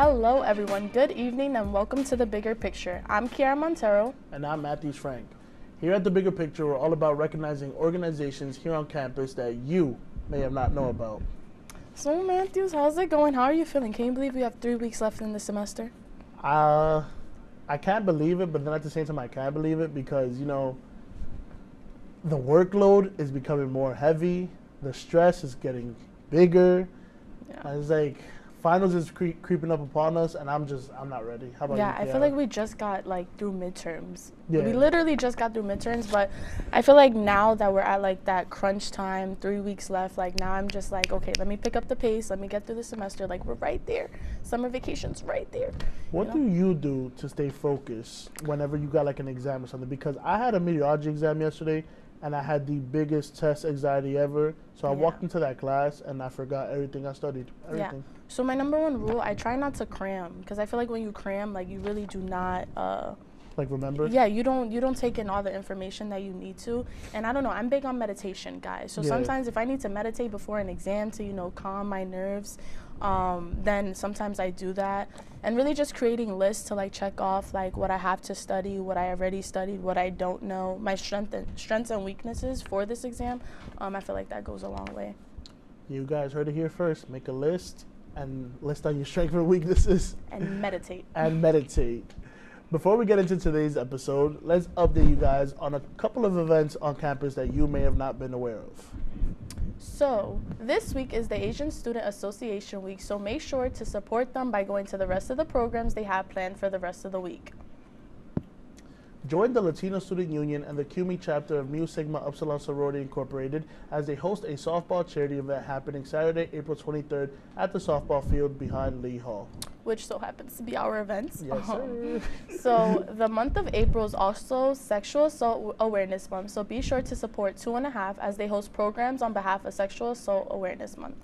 Hello everyone, good evening and welcome to The Bigger Picture. I'm Kiara Montero. And I'm Matthews Frank. Here at The Bigger Picture, we're all about recognizing organizations here on campus that you may have not known about. So Matthews, how's it going? How are you feeling? Can you believe we have 3 weeks left in the semester? I can't believe it, but then at the same time I can't believe it because, the workload is becoming more heavy, the stress is getting bigger. Yeah. It's like finals is creeping up upon us, and I'm not ready. How about you? Yeah, I feel like we just got through midterms. Yeah. We literally just got through midterms, but I feel like now that we're at that crunch time, 3 weeks left, now I'm just okay, let me pick up the pace, let me get through the semester. We're right there. Summer vacation's right there. What do you do to stay focused whenever you got an exam or something? Because I had a meteorology exam yesterday, and I had the biggest test anxiety ever. So I walked into that class and I forgot everything I studied. Everything. Yeah. So my number one rule, I try not to cram, because I feel like when you cram, you really do not remember? Yeah, you don't take in all the information that you need to. And I don't know, I'm big on meditation, guys. So sometimes if I need to meditate before an exam to, calm my nerves, then sometimes I do that. And really just creating lists to check off what I have to study, what I already studied, what I don't know, my strengths and weaknesses for this exam. I feel like that goes a long way. You guys heard it here first. Make a list and list out your strengths and weaknesses. And meditate. Before we get into today's episode, let's update you guys on a couple of events on campus that you may have not been aware of. So, this week is the Asian Student Association Week, so make sure to support them by going to the rest of the programs they have planned for the rest of the week. Join the Latino Student Union and the CUNY chapter of Mu Sigma Upsilon Sorority Incorporated as they host a softball charity event happening Saturday, April 23rd at the softball field behind Lee Hall. Which so happens to be our events. Yes, sir. So the month of April is also Sexual Assault Awareness Month, so be sure to support 2.5 as they host programs on behalf of Sexual Assault Awareness Month.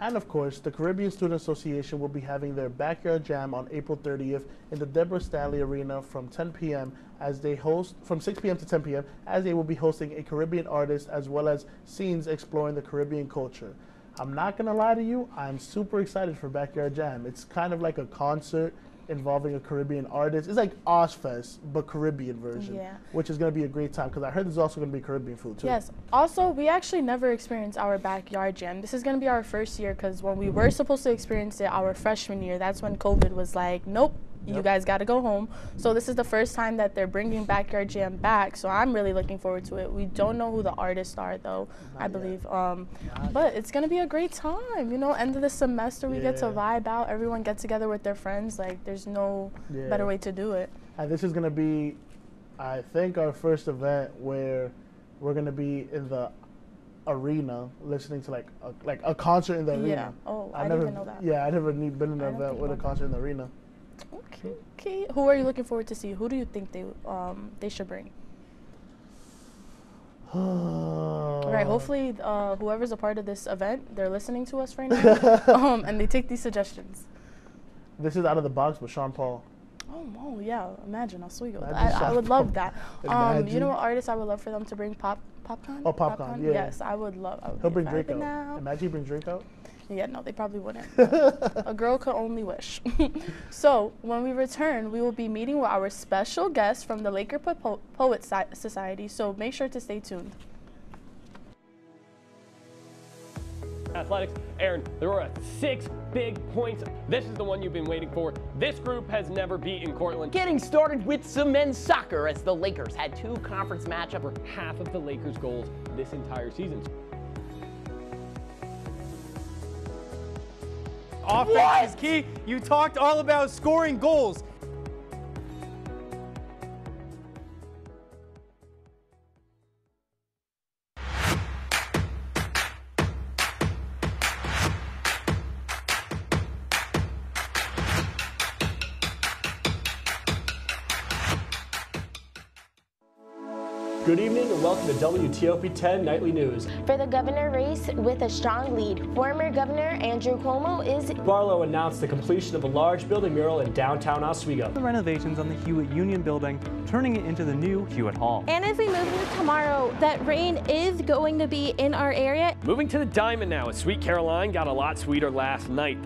And of course, the Caribbean Student Association will be having their Backyard Jam on April 30th in the Deborah Stanley Arena from 10 p.m. as they host, from 6 p.m. to 10 p.m. as they will be hosting a Caribbean artist as well as scenes exploring the Caribbean culture. I'm not going to lie to you, I'm super excited for Backyard Jam. It's kind of like a concert involving a Caribbean artist. It's like Ozfest, but Caribbean version, which is going to be a great time because I heard there's also going to be Caribbean food too. Yes. Also, we actually never experienced our Backyard Jam. This is going to be our first year because when we were supposed to experience it our freshman year, that's when COVID was like, nope. You guys got to go home. So this is the first time that they're bringing Backyard Jam back. So I'm really looking forward to it. We don't know who the artists are, though, I believe. But it's going to be a great time. End of the semester, we get to vibe out. Everyone get together with their friends. There's no better way to do it. And this is going to be, I think, our first event where we're going to be in the arena listening to a concert in the arena. Yeah. Oh, I didn't even know that. Yeah, I never been in an event with a concert in the arena. Okay. Who are you looking forward to see? Who do you think they should bring? All right. Hopefully, whoever's a part of this event, they're listening to us right now, and they take these suggestions. This is out of the box with Sean Paul. Oh yeah. Imagine Oswego. I would love that. You know what artist I would love for them to bring? Popcorn. Oh, Popcorn. Yeah. Yes, I would love. He'll bring Drake out. Imagine he brings Drake out. Yeah, no, they probably wouldn't. A girl could only wish. So, when we return, we will be meeting with our special guest from the Laker Poet Society, so make sure to stay tuned. Athletics. Aaron, there are 6 big points. This is the one you've been waiting for. This group has never beaten Cortland. Getting started with some men's soccer as the Lakers had 2 conference matchups for half of the Lakers' goals this entire season. Offense is key. You talked all about scoring goals. Good evening and welcome to WTOP 10 Nightly News. For the governor race with a strong lead, former Governor Andrew Cuomo is... Barlow announced the completion of a large building mural in downtown Oswego. The renovations on the Hewitt Union Building, turning it into the new Hewitt Hall. And as we move into tomorrow, that rain is going to be in our area. Moving to the Diamond now, as Sweet Caroline got a lot sweeter last night.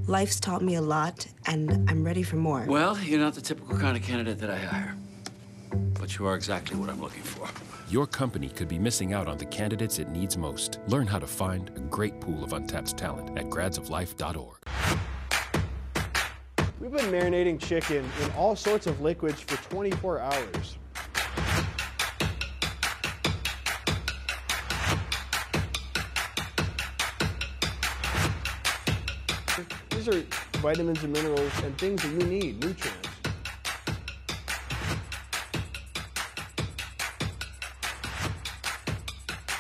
Life's taught me a lot, and I'm ready for more. Well, you're not the typical kind of candidate that I hire, but you are exactly what I'm looking for. Your company could be missing out on the candidates it needs most. Learn how to find a great pool of untapped talent at gradsoflife.org. We've been marinating chicken in all sorts of liquids for 24 hours. These are vitamins and minerals and things that you need, nutrients.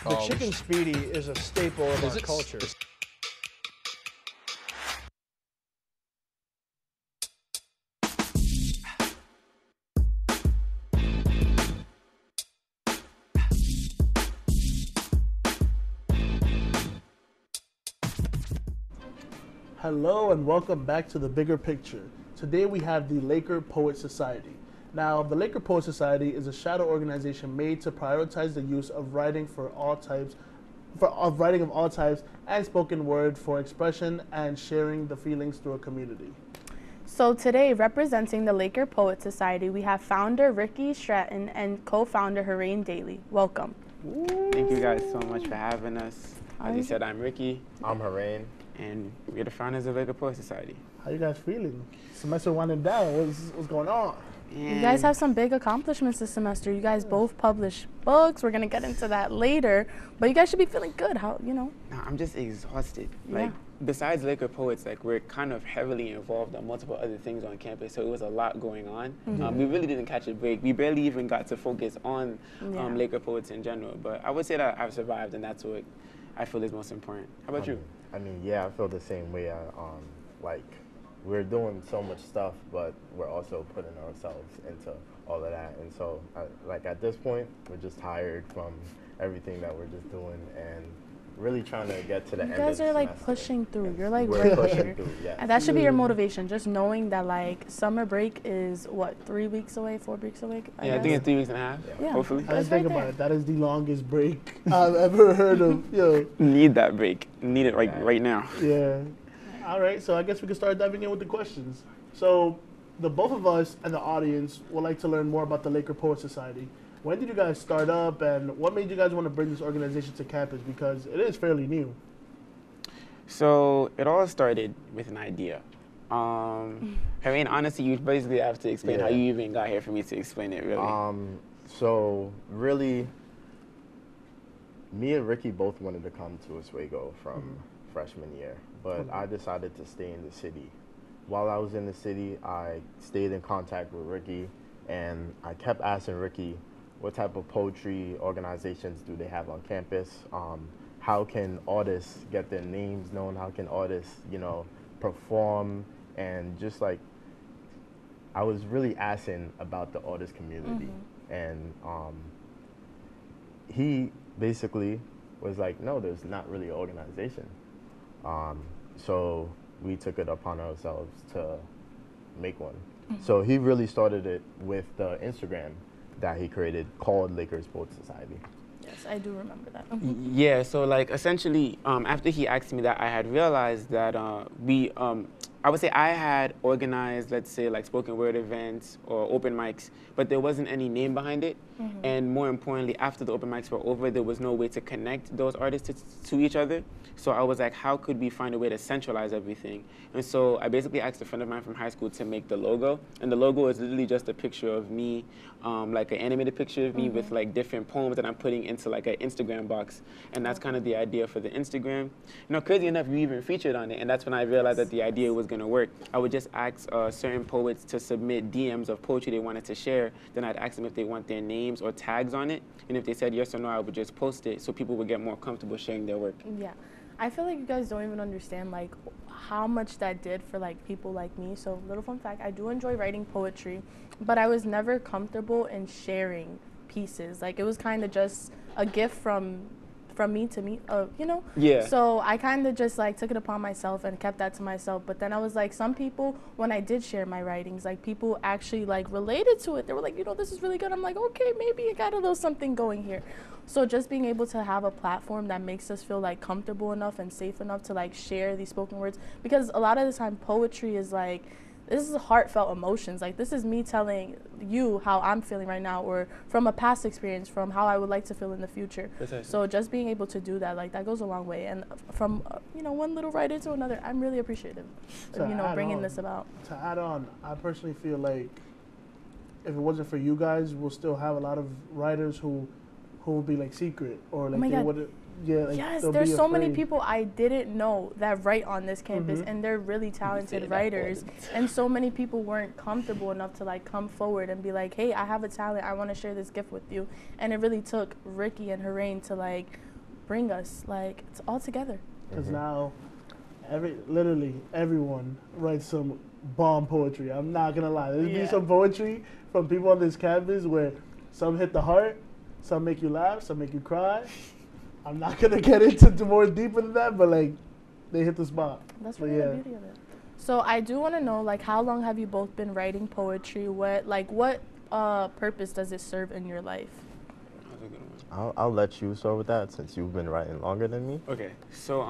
The chicken speedy is a staple of our culture. Hello and welcome back to The Bigger Picture. Today we have the Laker Poet Society. Now, the Laker Poet Society is a shadow organization made to prioritize the use of writing of all types and spoken word for expression and sharing the feelings through a community. So today, representing the Laker Poet Society, we have founder Ricky Stratton and co-founder Harain Daly. Welcome. Thank you guys so much for having us. As you said, I'm Ricky. I'm Harain. And we're the founders of Laker Poet Society. How you guys feeling? Semester winding down. What's going on? You guys have some big accomplishments this semester. You guys both published books. We're gonna get into that later, but you guys should be feeling good. How, you know? No, I'm just exhausted. Yeah. Like, besides Laker Poets, like, we're kind of heavily involved on multiple other things on campus, so it was a lot going on. We really didn't catch a break. We barely even got to focus on Laker Poets in general, but I would say that I've survived, and that's what I feel is most important. How about you? I mean, yeah, I feel the same way. Like, we're doing so much stuff, but we're also putting ourselves into all of that. And so, like, at this point, we're just tired from everything that we're just doing and really trying to get to the end of the semester. You guys are, like, pushing through. You're, like, we're right pushing there. through, yeah. And that should be your motivation, just knowing that, like, summer break is, what, 3 weeks away, 4 weeks away? I think it's 3 weeks and a half, hopefully. I didn't think about it. That is the longest break I've ever heard of. Yo. Need that break. Need it right now. Yeah. All right, so I guess we can start diving in with the questions. So, the both of us and the audience would like to learn more about the Laker Poet Society. When did you guys start up, and what made you guys want to bring this organization to campus? Because it is fairly new. So, it all started with an idea. I mean, honestly, you basically have to explain how you even got here for me to explain it, really. So, really, me and Ricky both wanted to come to Oswego from freshman year, but I decided to stay in the city. While I was in the city, I stayed in contact with Ricky, and I kept asking Ricky, what type of poetry organizations do they have on campus? How can artists get their names known? How can artists, you know, perform? And just like, I was really asking about the artist community. And he basically was like, no, there's not really an organization. So we took it upon ourselves to make one. So he really started it with the Instagram that he created called Lakers Poet Society. Yes, I do remember that. Yeah, so like essentially, after he asked me that, I had realized that I would say I had organized, let's say, like spoken word events or open mics, but there wasn't any name behind it. And more importantly, after the open mics were over, there was no way to connect those artists to each other. So I was like, how could we find a way to centralize everything? And so I basically asked a friend of mine from high school to make the logo. And the logo is literally just a picture of me, like an animated picture of me with like different poems that I'm putting into like an Instagram box. And that's kind of the idea for the Instagram. You know, crazy enough, you even featured on it. And that's when I realized that the idea was gonna work. I would just ask certain poets to submit DMs of poetry they wanted to share. Then I'd ask them if they want their names or tags on it. And if they said yes or no, I would just post it so people would get more comfortable sharing their work. Yeah. I feel like you guys don't even understand like how much that did for like people like me. So little fun fact, I do enjoy writing poetry, but I was never comfortable in sharing pieces. Like it was kind of just a gift from me to me, you know? Yeah. So I kind of just like took it upon myself and kept that to myself. But then I was like, some people, when I did share my writings, like people actually like related to it. They were like, you know, this is really good. I'm like, okay, maybe I got a little something going here. So just being able to have a platform that makes us feel like comfortable enough and safe enough to like share these spoken words, because a lot of the time poetry is like, this is heartfelt emotions. Like this is me telling you how I'm feeling right now, or from a past experience, from how I would like to feel in the future. Precisely. So just being able to do that, like that goes a long way. And from you know, one little writer to another, I'm really appreciative of, you know, bringing this about. To add on, I personally feel like if it wasn't for you guys, we'll still have a lot of writers who will be like secret, or like they would. Yeah, like yes, there's so many people I didn't know that write on this campus, and they're really talented writers. And so many people weren't comfortable enough to like come forward and be like, hey, I have a talent, I want to share this gift with you. And it really took Ricky and Harain to like bring us like all together. Because now, literally everyone writes some bomb poetry. I'm not gonna lie. There's be some poetry from people on this campus where some hit the heart, some make you laugh, some make you cry. I'm not gonna get into more deeper than that, but like, they hit the spot. That's really the beauty of it. So I do want to know, like, how long have you both been writing poetry? What purpose does it serve in your life? I'll let you start with that since you've been writing longer than me. Okay, so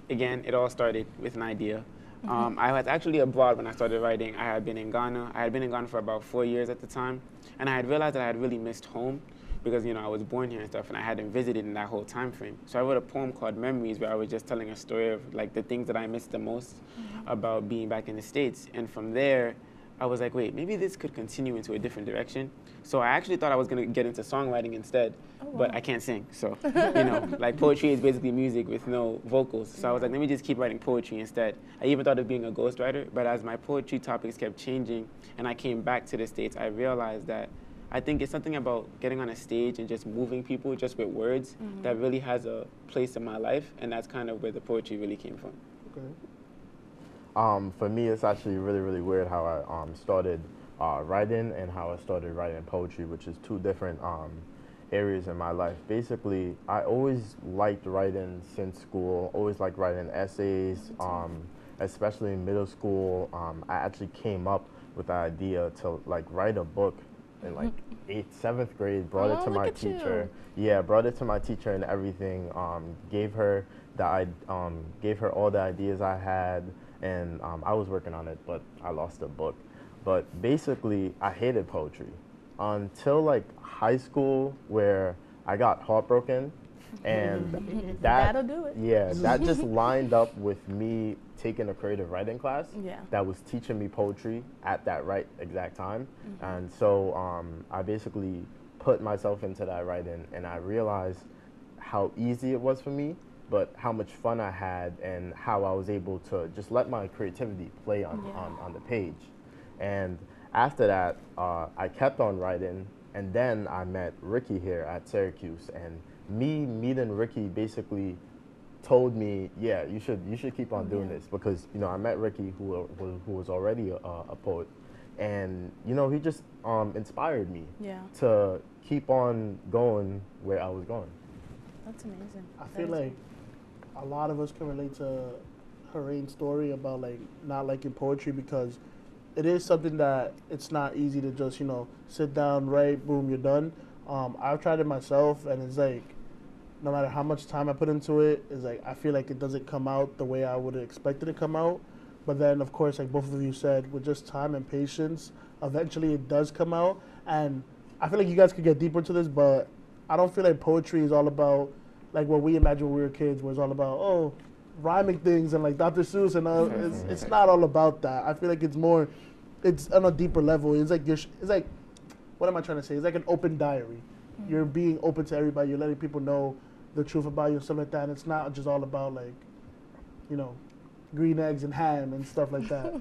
again, it all started with an idea. I was actually abroad when I started writing. I had been in Ghana. I had been in Ghana for about 4 years at the time, and I had realized that I had really missed home, because, you know, I was born here and stuff, and I hadn't visited in that whole time frame. So I wrote a poem called Memories, where I was just telling a story of like the things that I missed the most about being back in the States. And from there, I was like, wait, maybe this could continue into a different direction. So I actually thought I was gonna get into songwriting instead, but I can't sing. So, you know, like poetry is basically music with no vocals. So I was like, let me just keep writing poetry instead. I even thought of being a ghostwriter, but as my poetry topics kept changing and I came back to the States, I realized that I think it's something about getting on a stage and just moving people just with words that really has a place in my life, and that's kind of where the poetry really came from. Okay. For me, it's actually really, really weird how I started writing and how I started writing poetry, which is two different areas in my life. Basically, I always liked writing since school, always liked writing essays, especially in middle school. I actually came up with the idea to like write a book in like 8th, 7th grade, brought it to my teacher. Yeah, brought it to my teacher and everything. Gave her all the ideas I had, and I was working on it, but I lost the book. But basically, I hated poetry until like high school, where I got heartbroken, and that'll do it. Yeah, that just lined up with me taking a creative writing class that was teaching me poetry at that right exact time. And so I basically put myself into that writing, and I realized how easy it was for me, but how much fun I had, and how I was able to just let my creativity play on the page. And after that, I kept on writing, and then I met Ricky here at Syracuse, and me meeting Ricky basically told me, yeah, you should keep on doing this, because, you know, I met Ricky who was already a poet, and, you know, he just inspired me to keep on going where I was going. That's amazing. I feel like a lot of us can relate to Harain's story about like not liking poetry, because it is something that it's not easy to just, you know, sit down, write, boom, you're done. I've tried it myself, and it's like, no matter how much time I put into it, it's like I feel like it doesn't come out the way I would have expected it to come out. But then, of course, like both of you said, with just time and patience, eventually it does come out. And I feel like you guys could get deeper into this, but I don't feel like poetry is all about like what we imagined when we were kids, where it's all about, rhyming things and like Dr. Seuss and all. It's not all about that. I feel like it's on a deeper level. It's like, what am I trying to say? It's like an open diary. You're being open to everybody. You're letting people know the truth about you and stuff like that. And it's not just all about like, you know, green eggs and ham and stuff like that.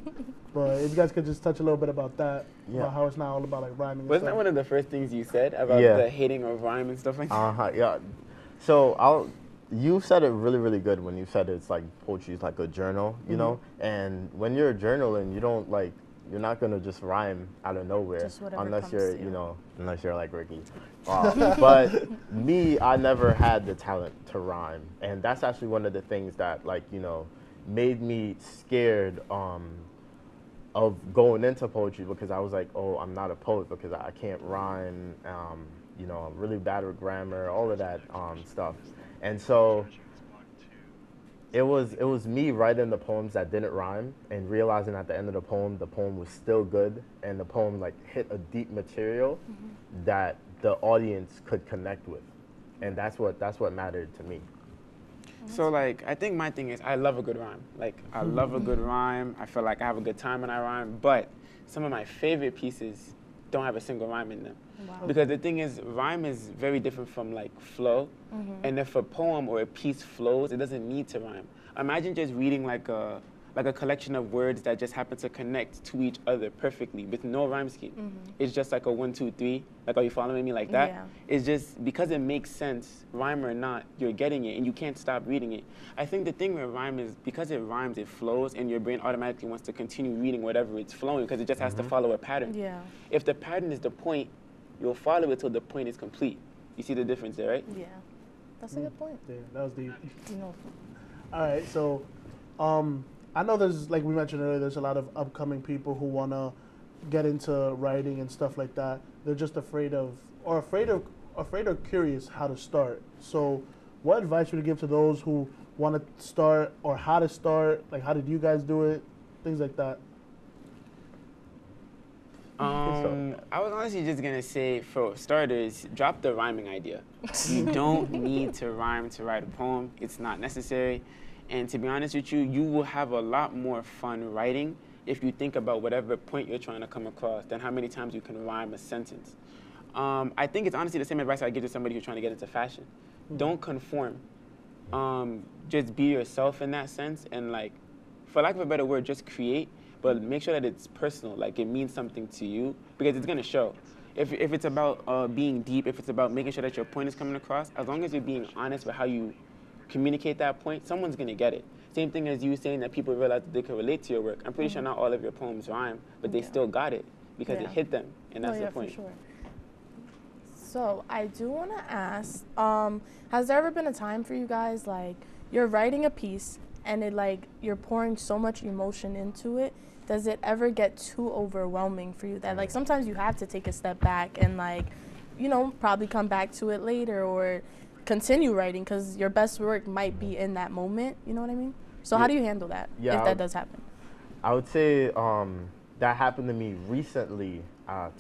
But if you guys could just touch a little bit about that, about how it's not all about like rhyming. Wasn't that one of the first things you said about the hating of rhyme and stuff like that? Yeah. So you said it really, really good when you said it's like poetry is like a journal, you know? And when you're journaling, you don't like, you're not gonna just rhyme out of nowhere unless you're, you know, unless you're like Ricky. But me, I never had the talent to rhyme. And that's actually one of the things that like, you know, made me scared of going into poetry, because I was like, oh, I'm not a poet because I can't rhyme. You know, I'm really bad with grammar, all of that stuff. And so it was me writing the poems that didn't rhyme and realizing at the end of the poem was still good, and the poem like hit a deep material that the audience could connect with. And that's what mattered to me. So like, I think my thing is I love a good rhyme. Like, I love a good rhyme. I feel like I have a good time when I rhyme, but some of my favorite pieces don't have a single rhyme in them. Wow. Because the thing is, rhyme is very different from like flow. And if a poem or a piece flows, it doesn't need to rhyme. Imagine just reading like a collection of words that just happen to connect to each other perfectly with no rhyme scheme. It's just like a 1, 2, 3. Like, are you following me like that? Yeah. It's just because it makes sense, rhyme or not, you're getting it and you can't stop reading it. I think the thing with rhyme is because it rhymes, it flows, and your brain automatically wants to continue reading whatever it's flowing because it just has to follow a pattern. Yeah. If the pattern is the point, you'll follow it till the point is complete. You see the difference there, right? Yeah. That's a good point. Yeah, that was deep. All right, so I know there's, like we mentioned earlier, there's a lot of upcoming people who want to get into writing and stuff like that. They're just afraid or curious how to start. So what advice would you give to those who want to start, or how to start? Like, how did you guys do it? Things like that. I was honestly just going to say, for starters, drop the rhyming idea. You don't need to rhyme to write a poem. It's not necessary. And to be honest with you, you will have a lot more fun writing if you think about whatever point you're trying to come across than how many times you can rhyme a sentence. I think it's honestly the same advice I give to somebody who's trying to get into fashion. Don't conform. Just be yourself in that sense, and like, for lack of a better word, just create, but make sure that it's personal, like it means something to you, because it's gonna show. If it's about being deep, if it's about making sure that your point is coming across, as long as you're being honest with how you communicate that point, someone's gonna get it. Same thing as you saying that people realize that they can relate to your work. I'm pretty sure not all of your poems rhyme, but they still got it because it hit them, and that's the point. For sure. So I do want to ask, has there ever been a time for you guys, like, you're writing a piece and it, like, you're pouring so much emotion into it, does it ever get too overwhelming for you that, like, sometimes you have to take a step back and, like, you know, probably come back to it later or continue writing because your best work might be in that moment, you know what I mean? So how do you handle that, if that does happen? I would say that happened to me recently,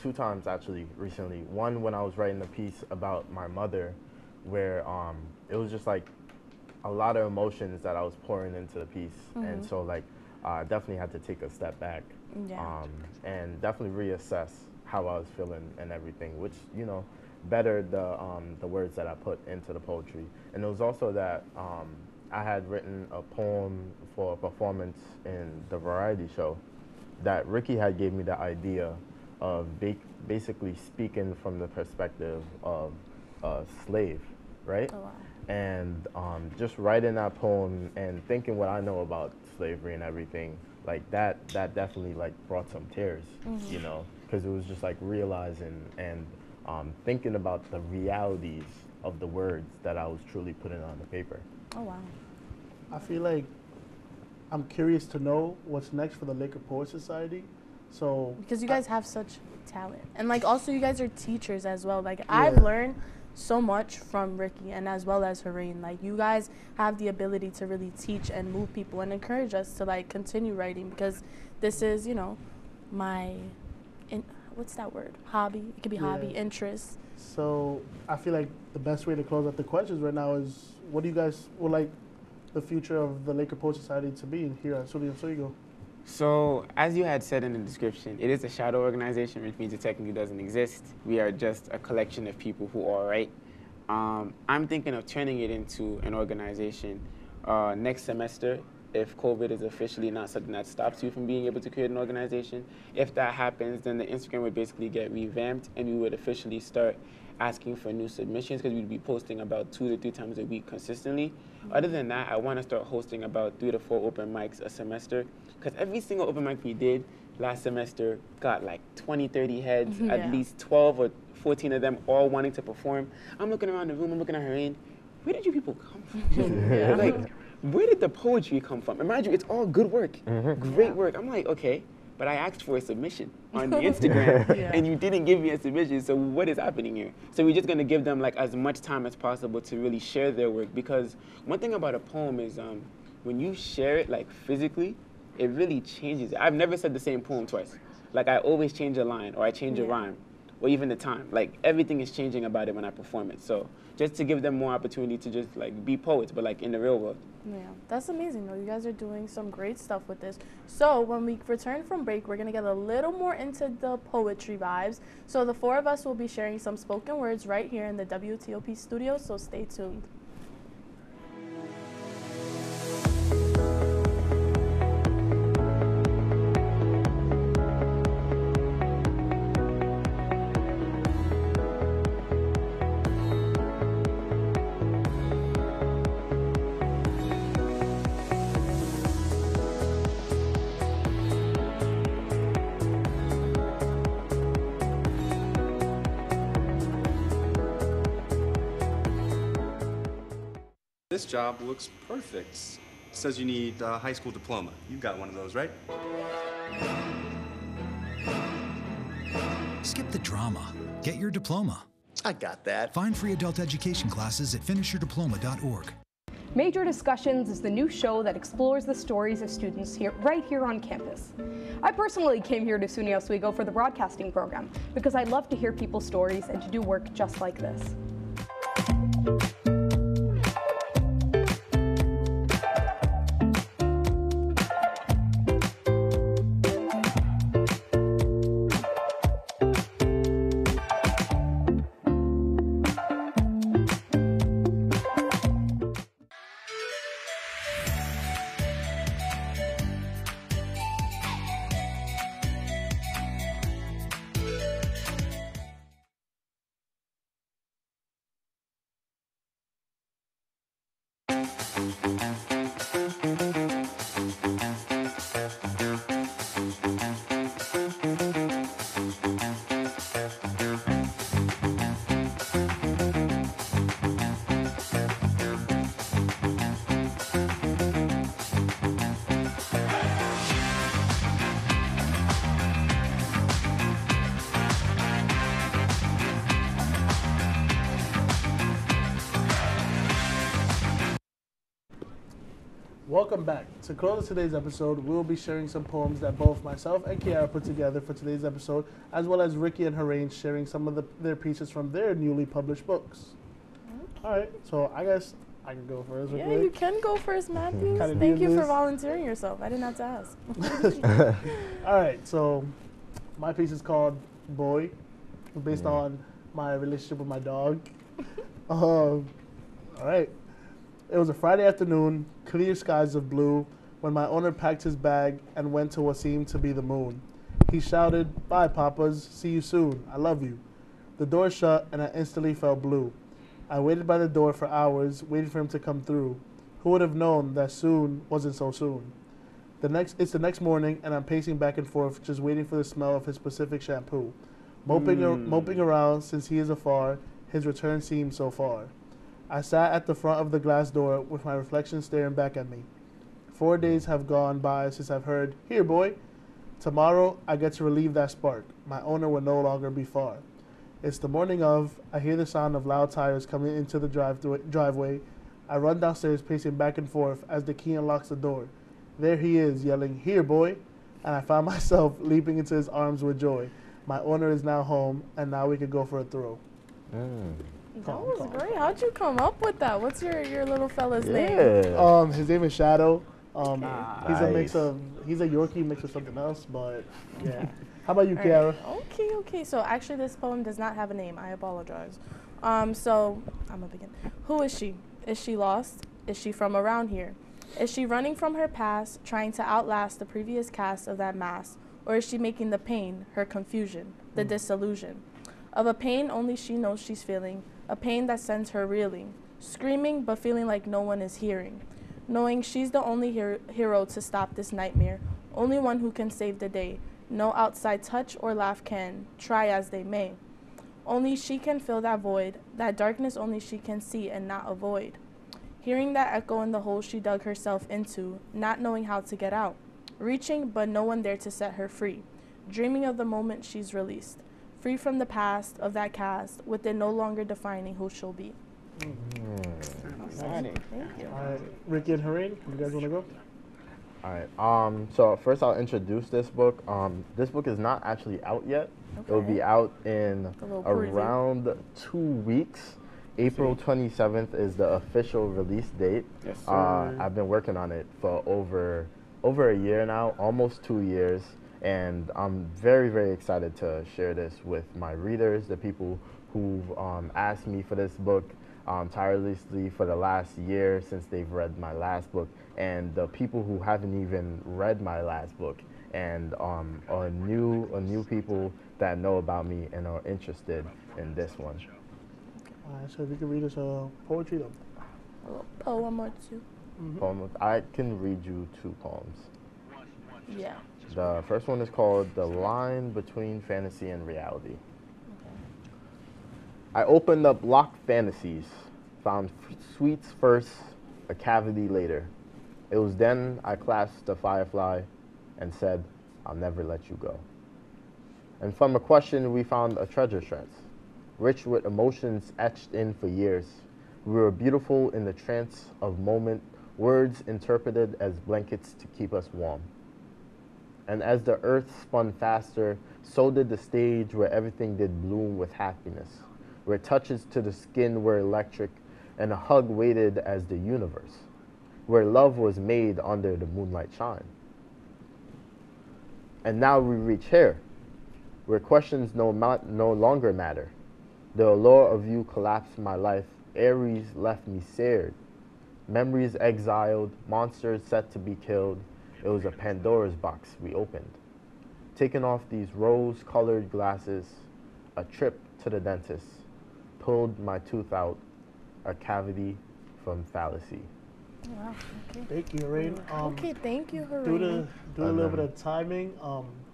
2 times actually recently. One, when I was writing a piece about my mother, where it was just like a lot of emotions that I was pouring into the piece. And so like I definitely had to take a step back and definitely reassess how I was feeling and everything, which, you know, bettered the words that I put into the poetry. And it was also that I had written a poem for a performance in the variety show that Ricky had gave me the idea of basically speaking from the perspective of a slave, right? Oh, wow. And just writing that poem and thinking what I know about slavery and everything, like that definitely like brought some tears, you know, because it was just like realizing and thinking about the realities of the words that I was truly putting on the paper. Oh, wow. I feel like I'm curious to know what's next for the Laker Poet Society. So because you guys have such talent, and like also you guys are teachers as well. Like I've learned so much from Ricky and as well as Hareen. Like you guys have the ability to really teach and move people and encourage us to like continue writing, because this is, you know, my what's that word? Hobby. It could be hobby, interest. So I feel like the best way to close out the questions right now is, what do you guys would like the future of the Laker Poet Society to be here at Studio Oswego? So, as you had said in the description, it is a shadow organization, which means it technically doesn't exist. We are just a collection of people who all write. I'm thinking of turning it into an organization next semester, if COVID is officially not something that stops you from being able to create an organization. If that happens, then the Instagram would basically get revamped, and we would officially start asking for new submissions, because we'd be posting about 2 to 3 times a week consistently. Other than that, I want to start hosting about 3 to 4 open mics a semester, because every single open mic we did last semester got like 20, 30 heads, at least 12 or 14 of them all wanting to perform. I'm looking around the room, I'm looking at Hareen. Where did you people come from? Like, where did the poetry come from? Imagine, it's all good work, great work. I'm like, okay, but I asked for a submission on the Instagram, and you didn't give me a submission, so what is happening here? So we're just gonna give them like as much time as possible to really share their work, because one thing about a poem is when you share it like physically, it really changes it. I've never said the same poem twice. Like, I always change a line, or I change a rhyme, or even the time. Like, everything is changing about it when I perform it. So just to give them more opportunity to just like be poets, but like in the real world. Yeah, that's amazing though. You guys are doing some great stuff with this. So when we return from break, we're gonna get a little more into the poetry vibes. So the 4 of us will be sharing some spoken words right here in the WTOP studio, so stay tuned. This job looks perfect. It says you need a high school diploma. You've got one of those, right? Skip the drama. Get your diploma. I got that. Find free adult education classes at finishyourdiploma.org. Major Discussions is the new show that explores the stories of students right here on campus. I personally came here to SUNY Oswego for the broadcasting program because I love to hear people's stories and to do work just like this. Welcome back. To close today's episode, we'll be sharing some poems that both myself and Kiara put together for today's episode, as well as Ricky and Hareen sharing some of their pieces from their newly published books. Okay. All right, so I guess I can go first. Yeah, you can go first, Matthew. Thank you for volunteering yourself. I didn't have to ask. All right, so my piece is called Boy, based on my relationship with my dog. All right. It was a Friday afternoon, clear skies of blue, when my owner packed his bag and went to what seemed to be the moon. He shouted, "Bye, Papas. See you soon. I love you." The door shut, and I instantly felt blue. I waited by the door for hours, waiting for him to come through. Who would have known that soon wasn't so soon? It's the next morning, and I'm pacing back and forth, just waiting for the smell of his Pacific shampoo. Moping around since he is afar, his return seemed so far. I sat at the front of the glass door with my reflection staring back at me. 4 days have gone by since I've heard, "Here, boy." Tomorrow, I get to relieve that spark. My owner will no longer be far. It's the morning of. I hear the sound of loud tires coming into the driveway. I run downstairs, pacing back and forth as the key unlocks the door. There he is, yelling, "Here, boy." And I found myself leaping into his arms with joy. My owner is now home, and now we can go for a throw. That was great. How'd you come up with that? What's your little fella's name? His name is Shadow. He's a Nice. he's a Yorkie mixed with something else, but yeah. How about you, Kiara? Okay. So actually this poem does not have a name. I apologize. So I'm gonna begin. Who is she? Is she lost? Is she from around here? Is she running from her past, trying to outlast the previous cast of that mask? Or is she making the pain, her confusion, the disillusion? Of a pain only she knows she's feeling, a pain that sends her reeling, screaming but feeling like no one is hearing, knowing she's the only hero to stop this nightmare, only one who can save the day. No outside touch or laugh can, try as they may. Only she can fill that void, that darkness only she can see and not avoid. Hearing that echo in the hole she dug herself into, not knowing how to get out. Reaching, but no one there to set her free. Dreaming of the moment she's released. Free from the past of that cast, with it no longer defining who she'll be. Thank you. All right, Ricky and Hareen, you guys want to go? All right. So first, I'll introduce this book. This book is not actually out yet. Okay. It will be out in around 2 weeks. April 27th is the official release date. Yes, sir. I've been working on it for over a year now, almost 2 years, and I'm very, very excited to share this with my readers, the people who've asked me for this book tirelessly for the last year since they've read my last book, and the people who haven't even read my last book, and are new people that know about me and are interested in this one. All right, so if you could read us a poetry, though. A little poem or two. Poem. I can read you 2 poems. Yeah. The first one is called The Line Between Fantasy and Reality. I opened up locked fantasies, found sweets first, a cavity later. It was then I clasped a firefly and said, I'll never let you go. And from a question we found a treasure chest, rich with emotions etched in for years. We were beautiful in the trance of moment, words interpreted as blankets to keep us warm. And as the earth spun faster, so did the stage where everything did bloom with happiness, where touches to the skin were electric, and a hug waited as the universe, where love was made under the moonlight shine. And now we reach here, where questions no longer matter. The allure of you collapsed my life, Aries left me seared. Memories exiled, monsters set to be killed. It was a Pandora's box we opened. Taking off these rose-colored glasses, a trip to the dentist, pulled my tooth out, a cavity from fallacy. Wow, okay. Thank you, Hareen. Okay, thank you, Hareen. Due to a little bit of timing,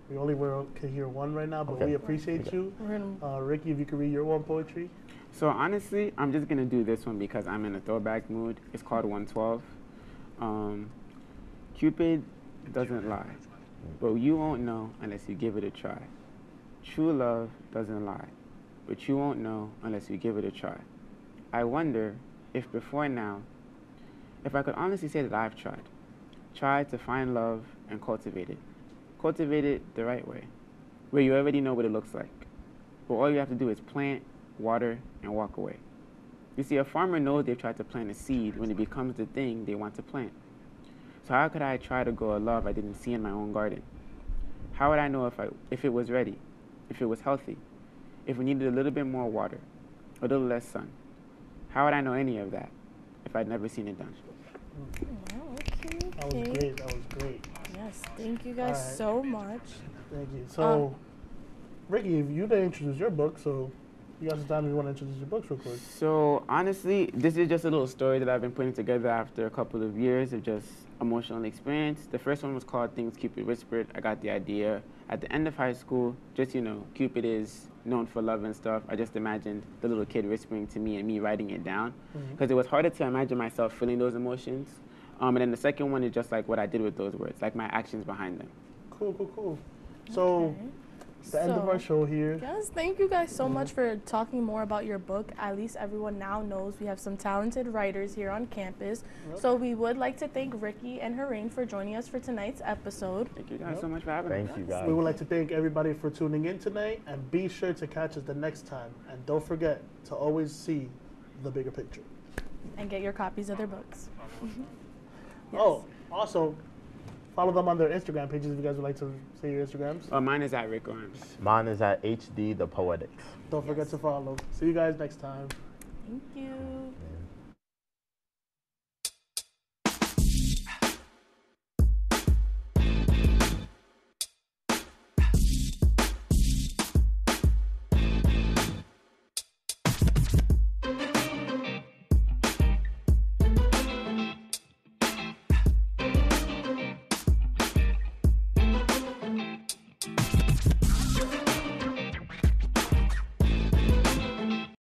we only can hear one right now, but Okay. we appreciate you. Ricky, if you could read your one poetry. So honestly, I'm just gonna do this one because I'm in a throwback mood. It's called 112. Cupid doesn't lie, but you won't know unless you give it a try. True love doesn't lie, but you won't know unless you give it a try. I wonder if before now, if I could honestly say that I've tried to find love and cultivate it the right way, where you already know what it looks like, but all you have to do is plant, water, and walk away. You see, a farmer knows they've tried to plant a seed when it becomes the thing they want to plant. So how could I try to grow a love I didn't see in my own garden? How would I know if it was ready, if it was healthy, if it needed a little bit more water, a little less sun? How would I know any of that if I'd never seen it done? That was great. That was great. Yes, thank you guys so much. Thank you. So, Ricky, if you didn't introduce your book, so you got some time if you want to introduce your books real quick. So honestly, this is just a little story that I've been putting together after a couple of years of just emotional experience. The first one was called Things Cupid Whispered. I got the idea at the end of high school. Just, you know, Cupid is known for love and stuff. I just imagined the little kid whispering to me and me writing it down because it was harder to imagine myself feeling those emotions. And then the second one is just like what I did with those words, like my actions behind them. Cool. So, the end of our show here. Yes, thank you guys so much for talking more about your book. At least everyone now knows we have some talented writers here on campus. So we would like to thank Ricky and Hareen for joining us for tonight's episode. Thank you guys so much for having us. Thank you guys. We would like to thank everybody for tuning in tonight, and be sure to catch us the next time. And don't forget to always see the bigger picture. And get your copies of their books. Yes. Oh, also, follow them on their Instagram pages if you guys would like to say your Instagrams. Mine is at Rick Arms. Mine is at HD The Poetics. Don't forget to follow. See you guys next time. Thank you.